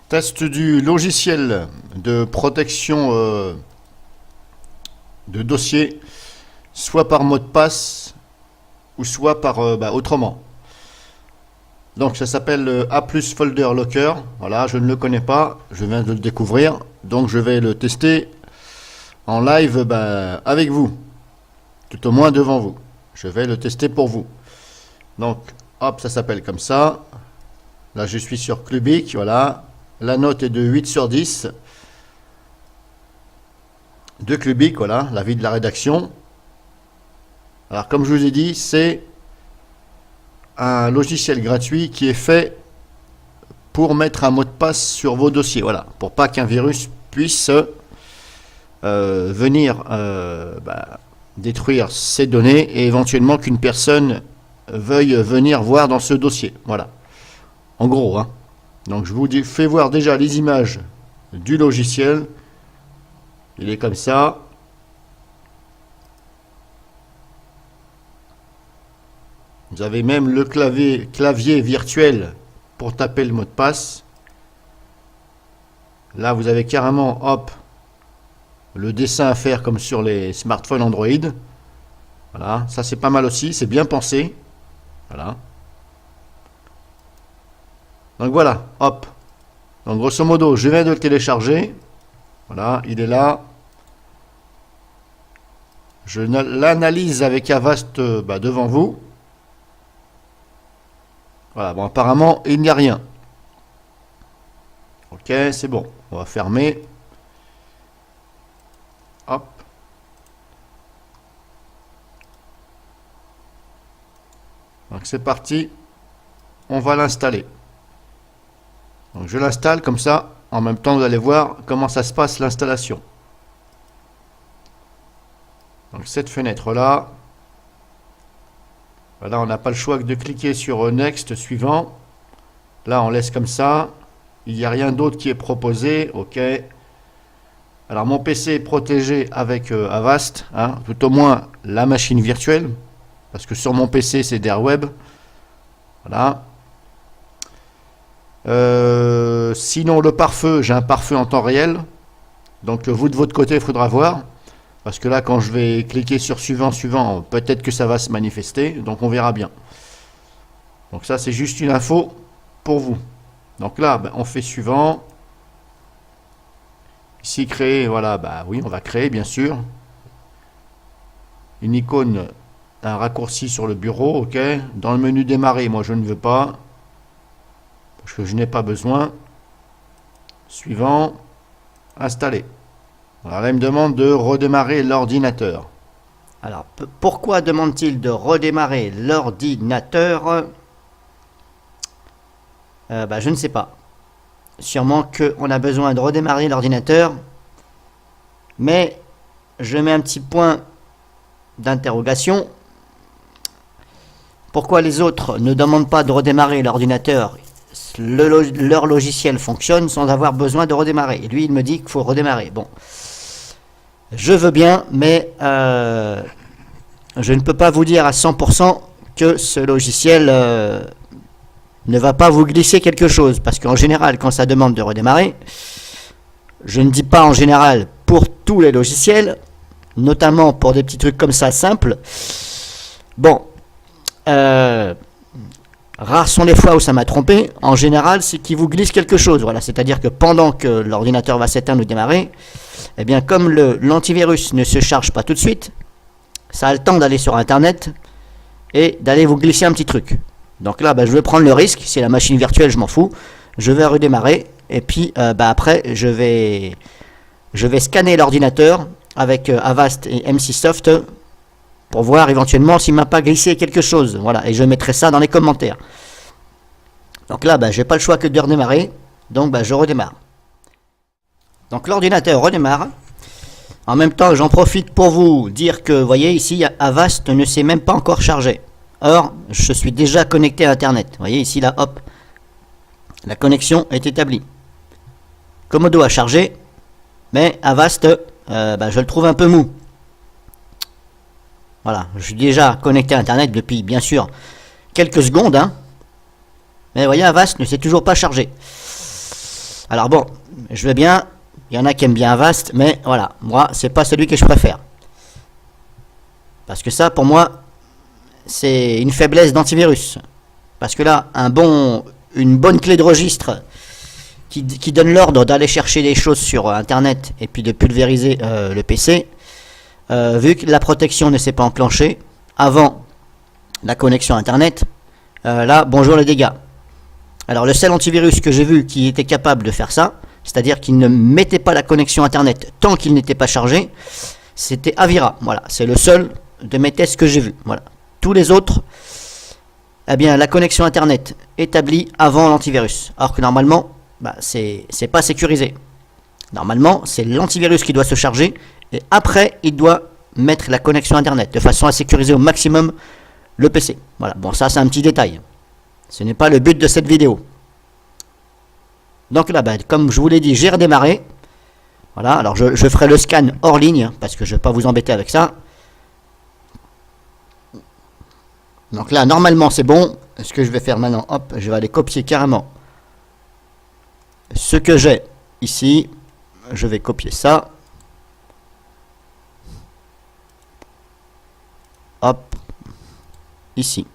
Test du logiciel de protection de dossier, soit par mot de passe ou soit par autrement. Donc ça s'appelle A+ Folder Locker. Voilà, je ne le connais pas, je viens de le découvrir, donc je vais le tester en live avec vous, tout au moins devant vous. Je vais le tester pour vous. Donc hop, ça s'appelle comme ça. Là je suis sur Clubic, voilà. La note est de 8 sur 10 de Clubic, voilà, l'avis de la rédaction. Alors comme je vous ai dit, c'est un logiciel gratuit qui est fait pour mettre un mot de passe sur vos dossiers, voilà, pour pas qu'un virus puisse venir détruire ces données et éventuellement qu'une personne veuille venir voir dans ce dossier, voilà, en gros, hein. Donc je vous fais voir déjà les images du logiciel. Il est comme ça. Vous avez même le clavier virtuel pour taper le mot de passe. Là vous avez carrément hop le dessin à faire comme sur les smartphones Android. Voilà, ça c'est pas mal aussi, c'est bien pensé. Voilà. Donc voilà, hop. Donc grosso modo, je viens de le télécharger. Voilà, il est là. Je l'analyse avec Avast devant vous. Voilà, bon, apparemment, il n'y a rien. Ok, c'est bon. On va fermer. Hop. Donc c'est parti. On va l'installer. Donc je l'installe comme ça, en même temps vous allez voir comment ça se passe l'installation. Donc cette fenêtre là, voilà, on n'a pas le choix que de cliquer sur Next suivant. Là on laisse comme ça, il n'y a rien d'autre qui est proposé, ok. Alors mon PC est protégé avec Avast, hein, tout au moins la machine virtuelle, parce que sur mon PC c'est d'Airweb, voilà. Sinon le pare-feu, j'ai un pare-feu en temps réel, donc vous de votre côté il faudra voir, parce que là quand je vais cliquer sur suivant, peut-être que ça va se manifester, donc on verra bien. Donc ça c'est juste une info pour vous. Donc là on fait suivant, ici créer, voilà, oui on va créer bien sûr, une icône, un raccourci sur le bureau, ok. Dans le menu démarrer, moi je ne veux pas, parce que je n'ai pas besoin. Suivant, installer. Alors là, il me demande de redémarrer l'ordinateur. Alors, pourquoi demande-t-il de redémarrer l'ordinateur? Je ne sais pas. Sûrement qu'on a besoin de redémarrer l'ordinateur. Mais je mets un petit point d'interrogation. Pourquoi les autres ne demandent pas de redémarrer l'ordinateur? Leur logiciel fonctionne sans avoir besoin de redémarrer. Et lui, il me dit qu'il faut redémarrer. Bon, je veux bien, mais je ne peux pas vous dire à 100% que ce logiciel ne va pas vous glisser quelque chose. Parce qu'en général, quand ça demande de redémarrer, je ne dis pas en général pour tous les logiciels, notamment pour des petits trucs comme ça simples. Bon, rares sont les fois où ça m'a trompé. En général, c'est qu'il vous glisse quelque chose. Voilà, c'est-à-dire que pendant que l'ordinateur va s'éteindre ou démarrer, eh bien, comme l'antivirus ne se charge pas tout de suite, ça a le temps d'aller sur Internet et d'aller vous glisser un petit truc. Donc là, je vais prendre le risque. C'est la machine virtuelle, je m'en fous. Je vais redémarrer et puis après, je vais scanner l'ordinateur avec Avast et MC-Soft pour voir éventuellement s'il m'a pas glissé quelque chose. Voilà, et je mettrai ça dans les commentaires. Donc là, j'ai pas le choix que de redémarrer. Donc je redémarre. Donc l'ordinateur redémarre. En même temps, j'en profite pour vous dire que, vous voyez, ici, Avast ne s'est même pas encore chargé. Or, je suis déjà connecté à Internet. Vous voyez, ici, là, hop, la connexion est établie. Komodo a chargé, mais Avast, je le trouve un peu mou. Voilà, je suis déjà connecté à Internet depuis, bien sûr, quelques secondes, hein. Mais vous voyez, Avast ne s'est toujours pas chargé. Alors bon, je veux bien, il y en a qui aiment bien Avast, mais voilà, moi, c'est pas celui que je préfère. Parce que ça, pour moi, c'est une faiblesse d'antivirus. Parce que là, une bonne clé de registre qui donne l'ordre d'aller chercher des choses sur Internet et puis de pulvériser le PC, vu que la protection ne s'est pas enclenchée avant la connexion Internet, là, bonjour les dégâts. Alors le seul antivirus que j'ai vu qui était capable de faire ça, c'est-à-dire qu'il ne mettait pas la connexion Internet tant qu'il n'était pas chargé, c'était Avira. Voilà, c'est le seul de mes tests que j'ai vu. Voilà. Tous les autres, eh bien, la connexion Internet établie avant l'antivirus. Alors que normalement, c'est pas sécurisé. Normalement, c'est l'antivirus qui doit se charger et après, il doit mettre la connexion Internet de façon à sécuriser au maximum le PC. Voilà, bon, ça c'est un petit détail. Ce n'est pas le but de cette vidéo. Donc là, comme je vous l'ai dit, j'ai redémarré. Voilà, alors je ferai le scan hors ligne parce que je ne vais pas vous embêter avec ça. Donc là, normalement, c'est bon. Ce que je vais faire maintenant, hop, je vais aller copier carrément ce que j'ai ici. Je vais copier ça. Hop, ici.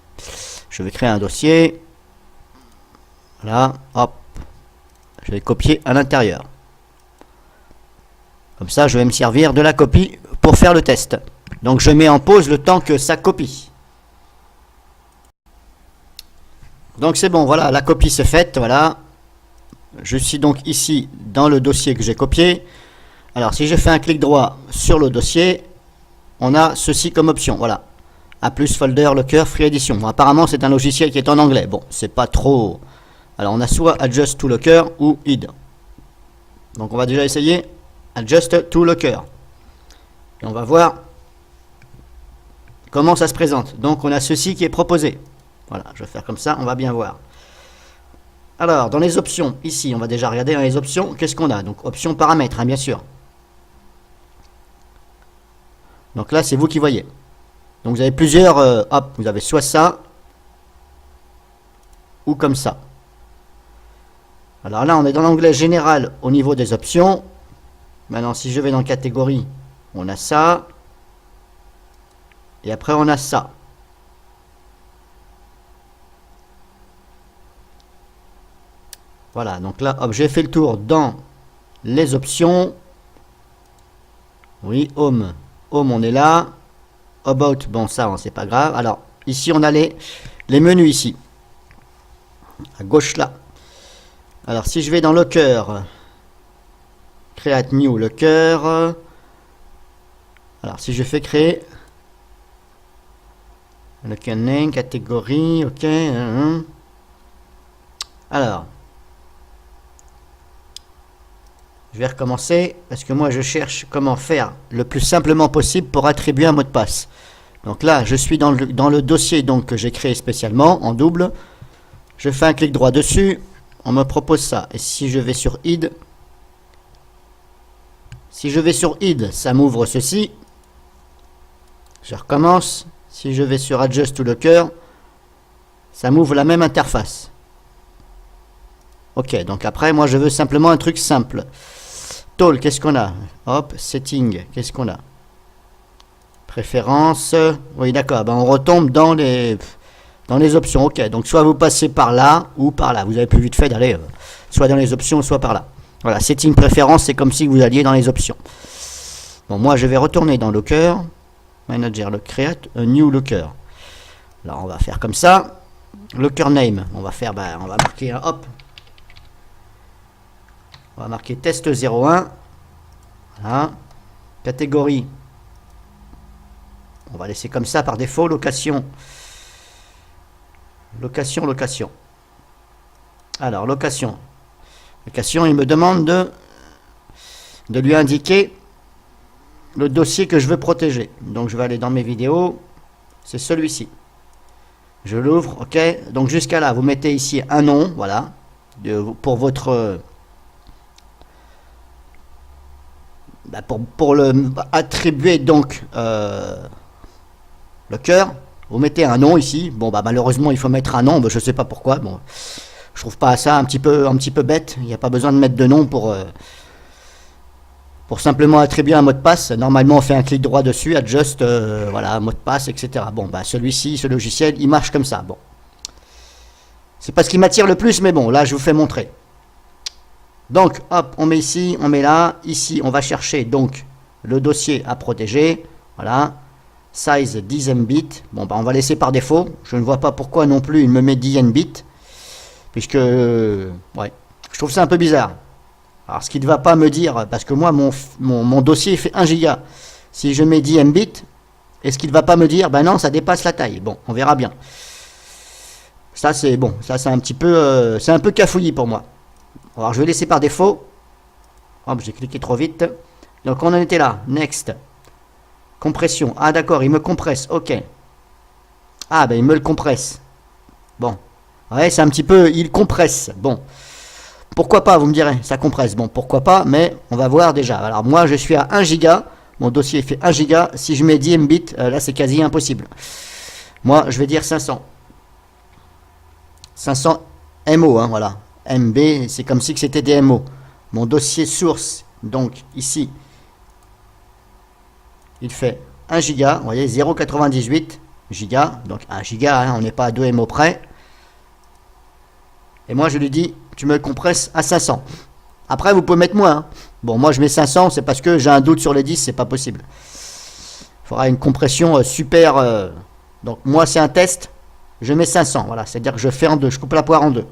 Je vais créer un dossier. Voilà, hop. Je vais copier à l'intérieur. Comme ça, je vais me servir de la copie pour faire le test. Donc, je mets en pause le temps que ça copie. Donc, c'est bon, voilà, la copie c'est faite, voilà. Je suis donc ici dans le dossier que j'ai copié. Alors, si je fais un clic droit sur le dossier, on a ceci comme option, voilà. A plus folder locker free edition. Bon, apparemment, c'est un logiciel qui est en anglais. Bon, c'est pas trop... Alors, on a soit adjust to locker ou hid. Donc, on va déjà essayer adjust to locker. Et on va voir comment ça se présente. Donc, on a ceci qui est proposé. Voilà, je vais faire comme ça, on va bien voir. Alors, dans les options, ici, on va déjà regarder dans les options, qu'est-ce qu'on a? Donc, options paramètres, hein, bien sûr. Donc là, c'est vous qui voyez. Donc, vous avez plusieurs... hop, vous avez soit ça, ou comme ça. Alors là, on est dans l'onglet général au niveau des options. Maintenant, si je vais dans catégorie, on a ça. Et après, on a ça. Voilà, donc là, hop, j'ai fait le tour dans les options. Oui, Home. Home, on est là. About, bon, ça, c'est pas grave. Alors, ici, on a les menus ici. À gauche, là. Alors, si je vais dans Locker, Create New Locker. Alors, si je fais créer Locker Name, catégorie, ok. Alors, je vais recommencer parce que moi je cherche comment faire le plus simplement possible pour attribuer un mot de passe. Donc là, je suis dans le dossier donc, que j'ai créé spécialement en double. Je fais un clic droit dessus. On me propose ça. Et si je vais sur id, ça m'ouvre ceci. Je recommence. Si je vais sur adjust to locker, ça m'ouvre la même interface. Ok, donc après, moi je veux simplement un truc simple. Tool, qu'est-ce qu'on a? Hop, setting, qu'est-ce qu'on a? Préférences. Oui, d'accord, on retombe dans les options. Ok, donc soit vous passez par là ou par là. Vous avez plus vite fait d'aller soit dans les options, soit par là. Voilà, setting préférence, c'est comme si vous alliez dans les options. Bon, moi je vais retourner dans Locker. Manager, le create, a new Locker. Alors on va faire comme ça. Locker name, on va faire, on va marquer, hop. On va marquer test 01. Voilà. Catégorie. On va laisser comme ça par défaut, location. Location. Alors, location. Location, il me demande de lui indiquer le dossier que je veux protéger. Donc, je vais aller dans mes vidéos. C'est celui-ci. Je l'ouvre, ok. Donc, jusqu'à là, vous mettez ici un nom, voilà, pour votre... pour le attribuer donc le cœur, vous mettez un nom ici. Bon, malheureusement, il faut mettre un nom. Je ne sais pas pourquoi. Bon, Je trouve pas ça un petit peu bête. Il n'y a pas besoin de mettre de nom pour simplement attribuer un mot de passe. Normalement, on fait un clic droit dessus, adjust, voilà, mot de passe, etc. Bon, bah celui-ci, ce logiciel, il marche comme ça. Bon, c'est pas ce qui m'attire le plus, mais bon, là, je vous fais montrer. Donc, hop, on met ici, on met là. Ici, on va chercher donc le dossier à protéger. Voilà. Size 10 Mbit. Bon, bah, on va laisser par défaut. Je ne vois pas pourquoi non plus il me met 10 Mbit. Puisque, ouais, je trouve ça un peu bizarre. Alors, ce qui ne va pas me dire, parce que moi, mon dossier fait 1 giga. Si je mets 10 Mbit, est-ce qu'il ne va pas me dire, ben non, ça dépasse la taille. Bon, on verra bien. Ça, c'est bon. Ça, c'est un petit peu, c'est un peu cafouillis pour moi. Alors, je vais laisser par défaut. Hop, j'ai cliqué trop vite. Donc, on en était là. Next. Compression. Ah, d'accord, il me compresse. Ok. Ah, ben, il me le compresse. Bon. Ouais, c'est un petit peu... Il compresse. Bon. Pourquoi pas, vous me direz. Ça compresse. Bon, pourquoi pas, mais on va voir déjà. Alors, moi, je suis à 1 giga. Mon dossier fait 1 giga. Si je mets 10 Mbit, là, c'est quasi impossible. Moi, je vais dire 500. 500 MO, hein, voilà. MB, c'est comme si c'était des MO. Mon dossier source, donc ici, il fait 1 giga, vous voyez, 0,98 giga, donc 1 giga, hein, on n'est pas à 2 MO près. Et moi, je lui dis, tu me compresses à 500. Après, vous pouvez mettre moins. Hein. Bon, moi, je mets 500, c'est parce que j'ai un doute sur les 10, c'est pas possible. Il faudra une compression super... Donc, moi, c'est un test, je mets 500, voilà, c'est-à-dire que je fais en deux, je coupe la poire en deux.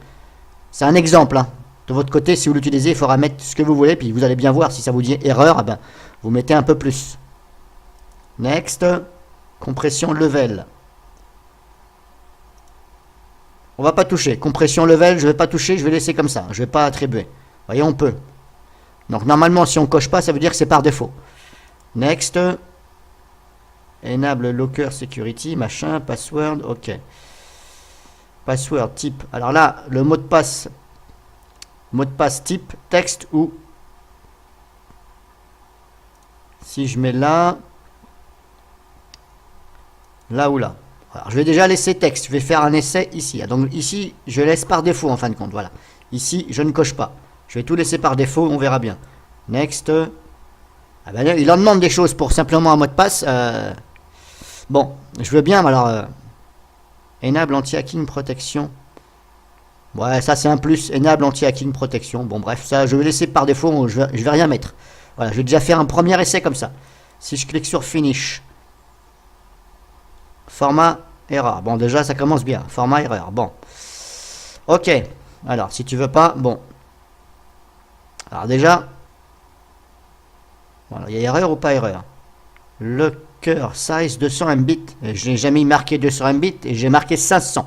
C'est un exemple. Hein. De votre côté, si vous l'utilisez, il faudra mettre ce que vous voulez. Puis vous allez bien voir si ça vous dit erreur. Eh ben, vous mettez un peu plus. Next. Compression level. On va pas toucher. Compression level, je vais pas toucher. Je vais laisser comme ça. Je vais pas attribuer. Vous voyez, on peut. Donc normalement, si on coche pas, ça veut dire que c'est par défaut. Next. Enable locker security, machin, password. Ok. Password type. Alors là, le mot de passe type texte ou si je mets là ou là. Alors, je vais déjà laisser texte. Je vais faire un essai ici. Donc ici, je laisse par défaut en fin de compte. Voilà. Ici, je ne coche pas. Je vais tout laisser par défaut. On verra bien. Next. Ah ben, il en demande des choses pour simplement un mot de passe. Bon, je veux bien. Alors. Enable anti-hacking protection. Ouais, ça c'est un plus. Enable anti-hacking protection. Bon, bref, ça je vais laisser par défaut. Je vais rien mettre. Voilà, je vais déjà faire un premier essai comme ça. Si je clique sur Finish. Format erreur. Bon, déjà ça commence bien. Format erreur. Bon. Ok. Alors, si tu veux pas, bon. Alors déjà. Voilà, il y a erreur ou pas erreur? Le cœur size 200 Mbit. Je n'ai jamais marqué 200 Mbit et j'ai marqué 500.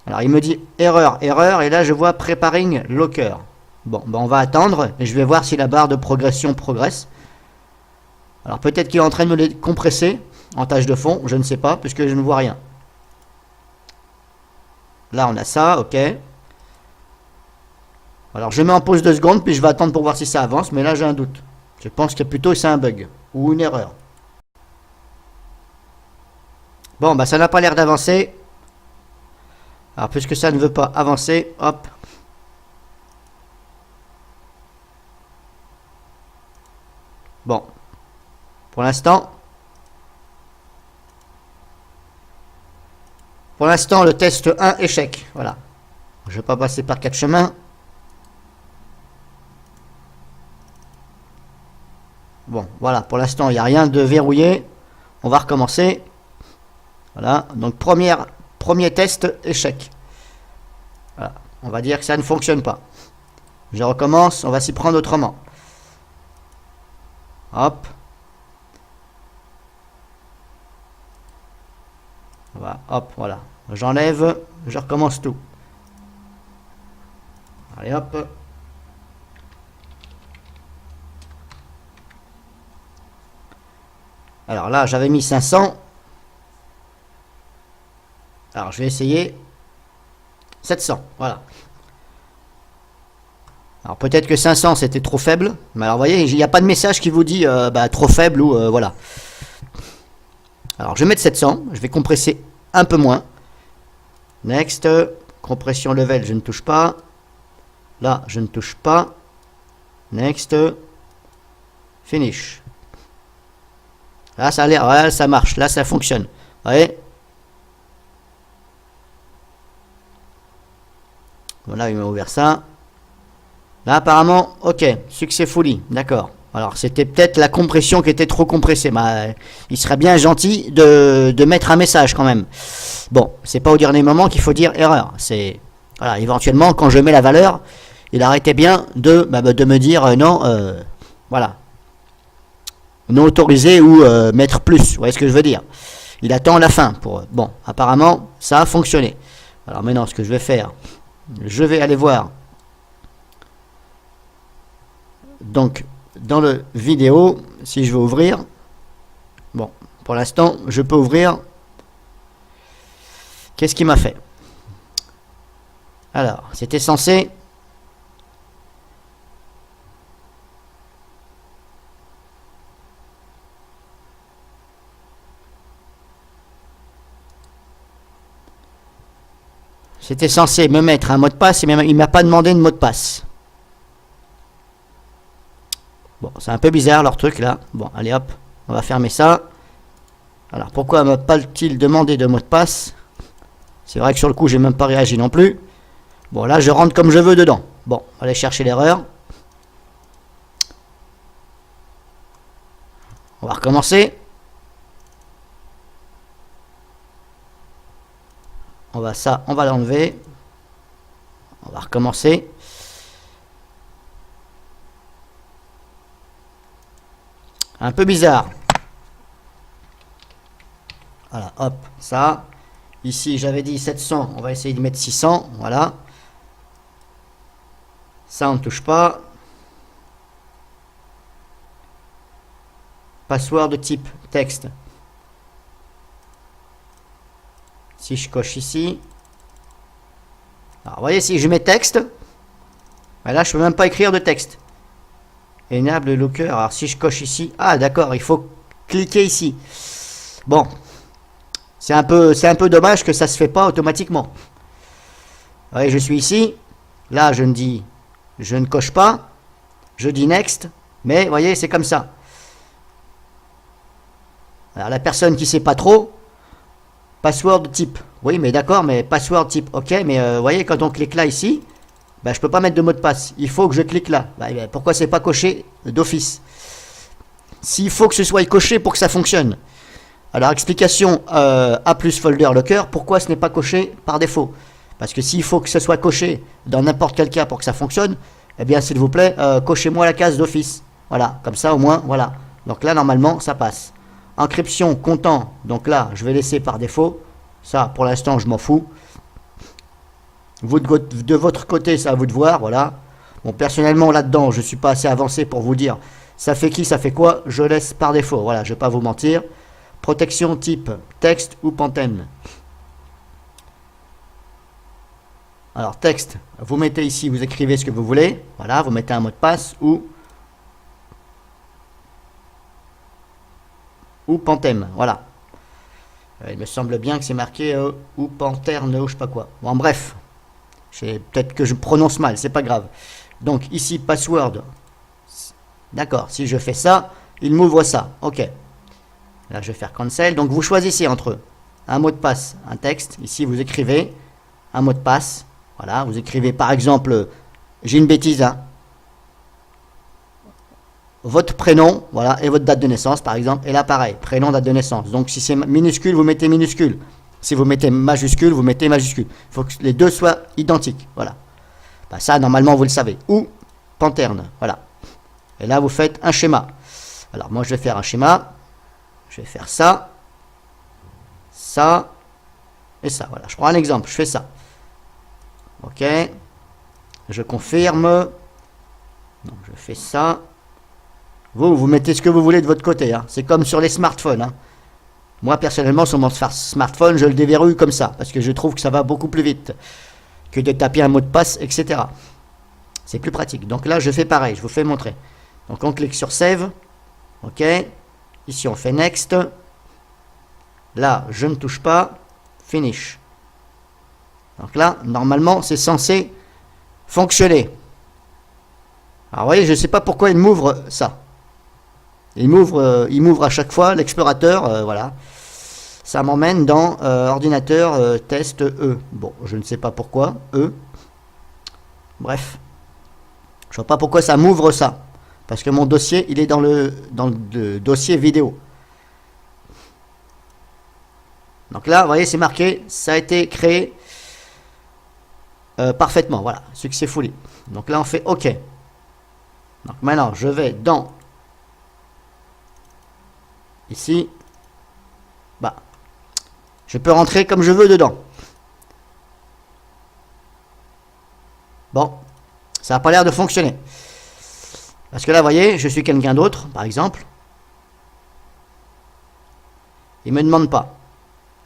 Alors il me dit erreur, erreur, et là je vois preparing locker. Bon, ben on va attendre et je vais voir si la barre de progression progresse. Alors peut-être qu'il est en train de me les compresser en tâche de fond, je ne sais pas, puisque je ne vois rien. Là on a ça, ok. Alors je mets en pause 2 secondes, puis je vais attendre pour voir si ça avance, mais là j'ai un doute. Je pense que plutôt c'est un bug ou une erreur. Bon, bah ça n'a pas l'air d'avancer. Alors puisque ça ne veut pas avancer, hop. Bon. Pour l'instant, le test 1 échec. Voilà. Je ne vais pas passer par 4 chemins. Bon, voilà, pour l'instant, il n'y a rien de verrouillé. On va recommencer. Voilà, donc premier test, échec. Voilà, on va dire que ça ne fonctionne pas. Je recommence, on va s'y prendre autrement. Hop. Voilà, hop, voilà. J'enlève, je recommence tout. Allez, hop. Alors là, j'avais mis 500. Alors, je vais essayer 700. Voilà. Alors, peut-être que 500, c'était trop faible. Mais alors, vous voyez, il n'y a pas de message qui vous dit trop faible ou voilà. Alors, je vais mettre 700. Je vais compresser un peu moins. Next. compression level, je ne touche pas. Là, je ne touche pas. Next. Finish. Là, ça a l'air, ouais, ça marche. Là, ça fonctionne. Vous voyez? Voilà, il m'a ouvert ça. Là, apparemment, ok, successfully, d'accord. Alors, c'était peut-être la compression qui était trop compressée. Bah, il serait bien gentil de mettre un message quand même. Bon, c'est pas au dernier moment qu'il faut dire erreur. C'est, voilà, éventuellement, quand je mets la valeur, il arrêtait bien de me dire non, voilà. Non autorisé ou mettre plus. Vous voyez ce que je veux dire? Il attend la fin pour. Bon, apparemment, ça a fonctionné. Alors maintenant, ce que je vais faire, je vais aller voir. Donc, dans le vidéo, si je veux ouvrir, bon, pour l'instant, je peux ouvrir. Qu'est-ce qu'il m'a fait? Alors, c'était censé. C'était censé me mettre un mot de passe et il ne m'a pas demandé de mot de passe. Bon, c'est un peu bizarre leur truc là. Bon, allez hop, on va fermer ça. Alors, pourquoi ne m'a pas-t-il demandé de mot de passe? C'est vrai que sur le coup, j'ai même pas réagi non plus. Bon, là, je rentre comme je veux dedans. Bon, on va aller chercher l'erreur. On va recommencer. On va l'enlever. On va recommencer. Un peu bizarre. Voilà, hop, ça. Ici, j'avais dit 700. On va essayer de mettre 600. Voilà. Ça, on ne touche pas. Password de type texte. Si je coche ici. Alors, vous voyez, si je mets texte. Là, je ne peux même pas écrire de texte. Enable locker. Alors, si je coche ici. Ah, d'accord, il faut cliquer ici. Bon. C'est un peu dommage que ça ne se fait pas automatiquement. Vous voyez, je suis ici. Là, je ne coche pas. Je dis next. Mais, vous voyez, c'est comme ça. Alors, la personne qui ne sait pas trop. Password type. Oui, mais d'accord, mais password type. Ok, mais vous voyez, quand on clique là, ici, je ne peux pas mettre de mot de passe. Il faut que je clique là. Pourquoi c'est pas coché d'office? S'il faut que ce soit coché pour que ça fonctionne. Alors, explication A plus folder locker. Pourquoi ce n'est pas coché par défaut? Parce que s'il faut que ce soit coché dans n'importe quel cas pour que ça fonctionne, eh bien, s'il vous plaît, cochez-moi la case d'office. Voilà, comme ça, au moins, voilà. Donc là, normalement, ça passe. Encryption comptant, donc là, je vais laisser par défaut. Ça, pour l'instant, je m'en fous. Vous, de votre côté, c'est à vous de voir, voilà. Bon, personnellement, là-dedans, je ne suis pas assez avancé pour vous dire ça fait qui, ça fait quoi. Je laisse par défaut, voilà, je ne vais pas vous mentir. Protection type texte ou Pantene. Alors, texte, vous mettez ici, vous écrivez ce que vous voulez. Voilà, vous mettez un mot de passe ou Pantene, voilà. Il me semble bien que c'est marqué ou Panterne ou je sais pas quoi. Bon, bref, peut-être que je prononce mal, c'est pas grave. Donc ici, password. D'accord, si je fais ça, il m'ouvre ça. Ok. Là, je vais faire cancel. Donc vous choisissez entre un mot de passe, un texte. Ici, vous écrivez un mot de passe. Voilà, vous écrivez par exemple, j'ai une bêtise, hein. Votre prénom, voilà, et votre date de naissance, par exemple. Et là, pareil, prénom, date de naissance. Donc, si c'est minuscule, vous mettez minuscule. Si vous mettez majuscule, vous mettez majuscule. Il faut que les deux soient identiques. Voilà. Ça, normalement, vous le savez. Ou Panterne. Voilà. Et là, vous faites un schéma. Alors, moi, je vais faire un schéma. Je vais faire ça. Ça. Et ça. Voilà. Je prends un exemple. Je fais ça. OK. Je confirme. Donc, je fais ça. Vous mettez ce que vous voulez de votre côté. Hein. C'est comme sur les smartphones. Hein. Moi, personnellement, sur mon smartphone, je le déverrouille comme ça. Parce que je trouve que ça va beaucoup plus vite que de taper un mot de passe, etc. C'est plus pratique. Donc là, je fais pareil. Je vous fais montrer. Donc, on clique sur Save. OK. Ici, on fait Next. Là, je ne touche pas. Finish. Donc là, normalement, c'est censé fonctionner. Alors, vous voyez, je ne sais pas pourquoi il m'ouvre ça. Il m'ouvre à chaque fois l'explorateur, voilà. Ça m'emmène dans ordinateur test E. Bon, je ne sais pas pourquoi, E. Bref. Je ne vois pas pourquoi ça m'ouvre ça. Parce que mon dossier, il est dans le dossier vidéo. Donc là, vous voyez, c'est marqué, ça a été créé parfaitement. Voilà, successfully. Donc là, on fait OK. Donc maintenant, je vais dans ici. Bah, je peux rentrer comme je veux dedans. Bon, ça n'a pas l'air de fonctionner. Parce que là, vous voyez, je suis quelqu'un d'autre, par exemple. Il ne me demande pas.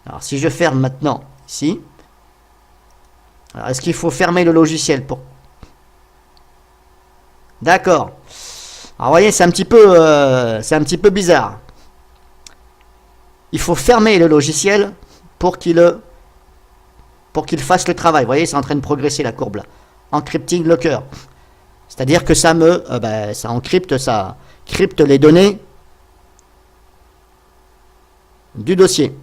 Alors, si je ferme maintenant, ici. Alors, est-ce qu'il faut fermer le logiciel pour... D'accord. Alors, vous voyez, c'est un petit peu bizarre. Il faut fermer le logiciel pour qu'il fasse le travail. Vous voyez, c'est en train de progresser la courbe là. Encrypting locker. C'est-à-dire que ça ça encrypte, ça crypte les données du dossier.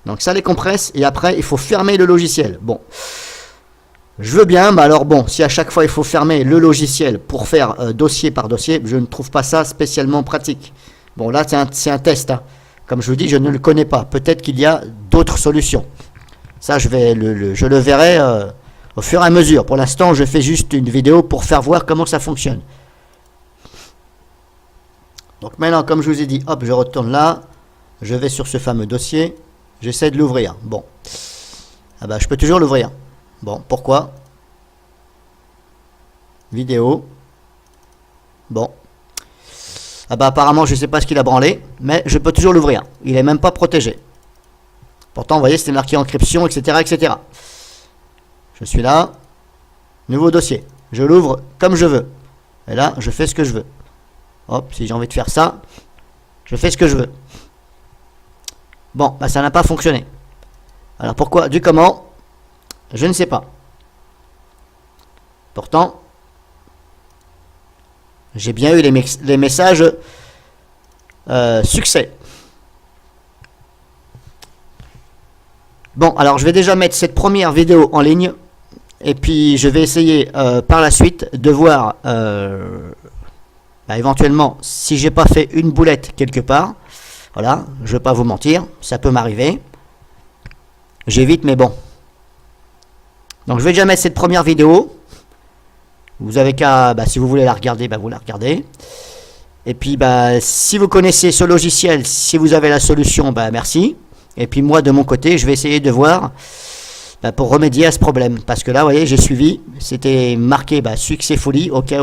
Donc ça les compresse et après il faut fermer le logiciel. Bon, je veux bien, mais alors bon, si à chaque fois il faut fermer le logiciel pour faire dossier par dossier, je ne trouve pas ça spécialement pratique. Bon là c'est un test, hein. Comme je vous dis, je ne le connais pas. Peut-être qu'il y a d'autres solutions. Ça je le verrai au fur et à mesure. Pour l'instant je fais juste une vidéo pour faire voir comment ça fonctionne. Donc maintenant, comme je vous ai dit, hop, je retourne là, je vais sur ce fameux dossier. J'essaie de l'ouvrir. Bon. Ah bah, je peux toujours l'ouvrir. Bon, pourquoi? Vidéo. Bon. Ah bah, apparemment, je ne sais pas ce qu'il a branlé, mais je peux toujours l'ouvrir. Il n'est même pas protégé. Pourtant, vous voyez, c'était marqué encryption, etc., etc. Je suis là. Nouveau dossier. Je l'ouvre comme je veux. Et là, je fais ce que je veux. Hop, si j'ai envie de faire ça, je fais ce que je veux. Bon, bah ça n'a pas fonctionné. Alors pourquoi? Du comment? Je ne sais pas. Pourtant, j'ai bien eu les messages succès. Bon, alors je vais déjà mettre cette première vidéo en ligne. Et puis je vais essayer par la suite de voir éventuellement si j'ai pas fait une boulette quelque part. Voilà, je ne vais pas vous mentir, ça peut m'arriver. J'évite, mais bon. Donc je vais déjà mettre cette première vidéo. Vous avez qu'à, si vous voulez la regarder, vous la regardez. Et puis si vous connaissez ce logiciel, si vous avez la solution, merci. Et puis moi de mon côté, je vais essayer de voir pour remédier à ce problème. Parce que là, vous voyez, j'ai suivi. C'était marqué successfully, ok.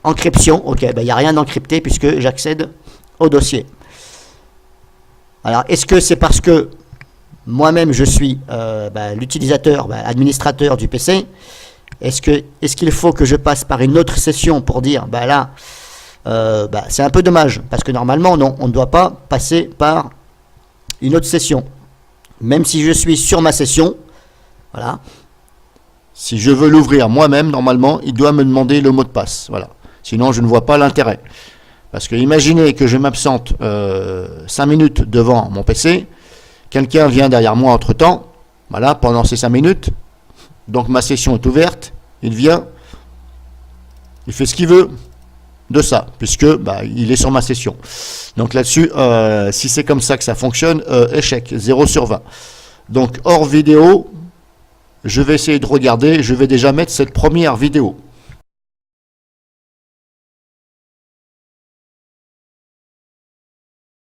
Encryption, ok, il n'y a rien d'encrypté puisque j'accède au dossier. Alors, est-ce que c'est parce que moi-même je suis l'utilisateur, administrateur du PC? Est-ce qu'il faut que je passe par une autre session pour dire, c'est un peu dommage, parce que normalement, non, on ne doit pas passer par une autre session. Même si je suis sur ma session, voilà. Si je veux l'ouvrir moi-même, normalement, il doit me demander le mot de passe. Voilà. Sinon, je ne vois pas l'intérêt. Parce que imaginez que je m'absente 5 minutes devant mon PC, quelqu'un vient derrière moi entre-temps, voilà, pendant ces 5 minutes, donc ma session est ouverte, il vient, il fait ce qu'il veut de ça, puisque il est sur ma session. Donc là-dessus, si c'est comme ça que ça fonctionne, échec, 0 sur 20. Donc hors vidéo, je vais essayer de regarder, je vais déjà mettre cette première vidéo.